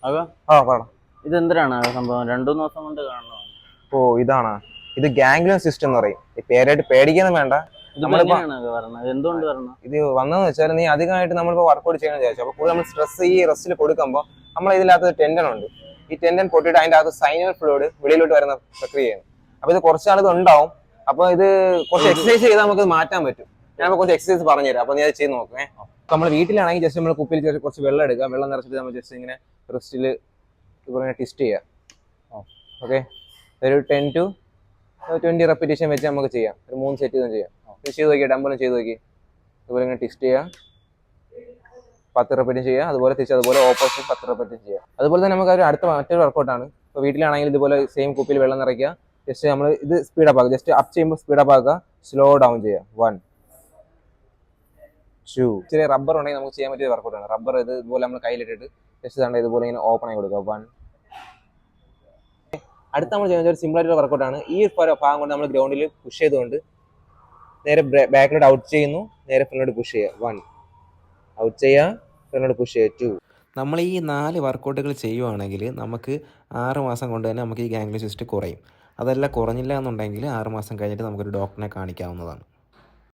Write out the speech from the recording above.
ആകാ ആ പറ. ഇതെന്തിനാണ് സംഭവം? 2-3 ദിവസം കൊണ്ട് കാണണം. ഓ ഇതാണ്, ഇത് ഗാംഗ്ലിയൻ സിസ്റ്റം എന്ന് പറയും. ഈ പേരായിട്ട് പേടിക്കൊന്നും വേണ്ട. ഇതിപ്പോ നമ്മളിപ്പോ എങ്ങനെയാണ് പറഞ്ഞത്? എന്തുകൊണ്ട് പറഞ്ഞത്? ഇത് വന്നതെന്ന് വെച്ചാൽ, നീ അധികമായിട്ട് നമ്മളിപ്പോൾ വർക്കൗട്ട് ചെയ്യണമെന്ന് വിചാരിച്ചു. അപ്പോൾ കൂടുതൽ നമ്മൾ സ്ട്രെസ് ഈ റെസ്റ്റിൽ കൊടുക്കുമ്പോൾ നമ്മൾ ഇതിനകത്ത് ടെൻഡൻ ഉണ്ട്. ഈ ടെൻഡൻ പൊട്ടിയിട്ട് അതിൻ്റെ അകത്ത് സൈനൽ ഫ്ലൂയിഡ് വെളിയിലോട്ട് വരുന്ന പ്രക്രിയയാണ്. അപ്പോൾ ഇത് കുറച്ച് നാൾ ഇത് ഉണ്ടാവും. അപ്പോൾ ഇത് കുറച്ച് എക്സസൈസ് ചെയ്താൽ നമുക്ക് മാറ്റാൻ പറ്റും. ഞാൻ കുറച്ച് എക്സസൈസ് പറഞ്ഞുതരാം, അപ്പോൾ നീ അത് ചെയ്ത് നോക്കേ. നമ്മൾ വീട്ടിലാണെങ്കിൽ ജസ്റ്റ് നമ്മൾ കുപ്പിയിൽ കുറച്ച് വെള്ളം എടുക്കുക. വെള്ളം നിറച്ചിട്ട് നമ്മൾ ജസ്റ്റ് ഇങ്ങനെ റെസ്റ്റിൽ ഇങ്ങനെ ട്വിസ്റ്റ് ചെയ്യുക. ഓക്കെ, ഒരു 10 to 20 റെപ്പിറ്റേഷൻ വെച്ച് നമുക്ക് ചെയ്യാം. ഒരു 3 സെറ്റ് ചെയ്യാം. ഇത് ചെയ്ത് നോക്കിയാൽ ഡംബലും ചെയ്ത് നോക്കി. അതുപോലെ ഇങ്ങനെ ട്വിസ്റ്റ് ചെയ്യുക, 10 റെപ്പിറ്റേഷൻ ചെയ്യുക. അതുപോലെ തിരിച്ച് അതുപോലെ ഓപ്പോസിറ്റ് 10 റെപ്പിറ്റേഷൻ ചെയ്യുക. അതുപോലെ തന്നെ നമുക്ക് ഒരു മറ്റൊരു വർക്കൗട്ടാണ്. ഇപ്പോൾ വീട്ടിലാണെങ്കിൽ ഇതുപോലെ സെയിം കുപ്പിയിൽ വെള്ളം നിറയ്ക്കുക. ജസ്റ്റ് നമ്മൾ ഇത് സ്പീഡപ്പ് ആക്കുക. ജസ്റ്റ് അപ്പ് ചെയ്യുമ്പോൾ സ്പീഡപ്പ് ആക്കുക, സ്ലോ ഡൗൺ ചെയ്യുക. 1 2. ചെറിയ റബ്ബർ ഉണ്ടെങ്കിൽ നമുക്ക് ചെയ്യാൻ പറ്റിയ വർക്കൗട്ടാണ്. റബ്ബർ ഇതുപോലെ നമ്മൾ കയ്യിലിട്ടിട്ട് ജസ്റ്റ് ഇതുപോലെ ഇങ്ങനെ ഓപ്പൺ ആയി കൊടുക്കുക. 1. അടുത്ത നമ്മൾ ചെയ്യുന്ന ഒരു സിമ്പിൾ ആയിട്ടുള്ള വർക്കൗട്ടാണ്. ഈ ഭാഗം കൊണ്ട് നമ്മൾ ഗ്രൗണ്ടിൽ പുഷ് ചെയ്തുകൊണ്ട് നേരെ ബാക്കിലോട്ട് ഔട്ട് ചെയ്യുന്നു, നേരെ ഫ്രണ്ടിലോട്ട് പുഷ് ചെയ്യുക. 1 ഔട്ട് ചെയ്യുക, ഫ്രണ്ടിലോട്ട് പുഷ് ചെയ്യുക. 2. നമ്മൾ ഈ 4 വർക്കൗട്ടുകൾ ചെയ്യുവാണെങ്കിൽ നമുക്ക് 6 മാസം കൊണ്ട് തന്നെ നമുക്ക് ഈ ഗാംഗ്ലിയൻ സിസ്റ്റ് കുറയും. അതല്ല കുറഞ്ഞില്ല എന്നുണ്ടെങ്കിൽ 6 മാസം കഴിഞ്ഞിട്ട് നമുക്കൊരു ഡോക്ടറിനെ കാണിക്കാവുന്നതാണ്.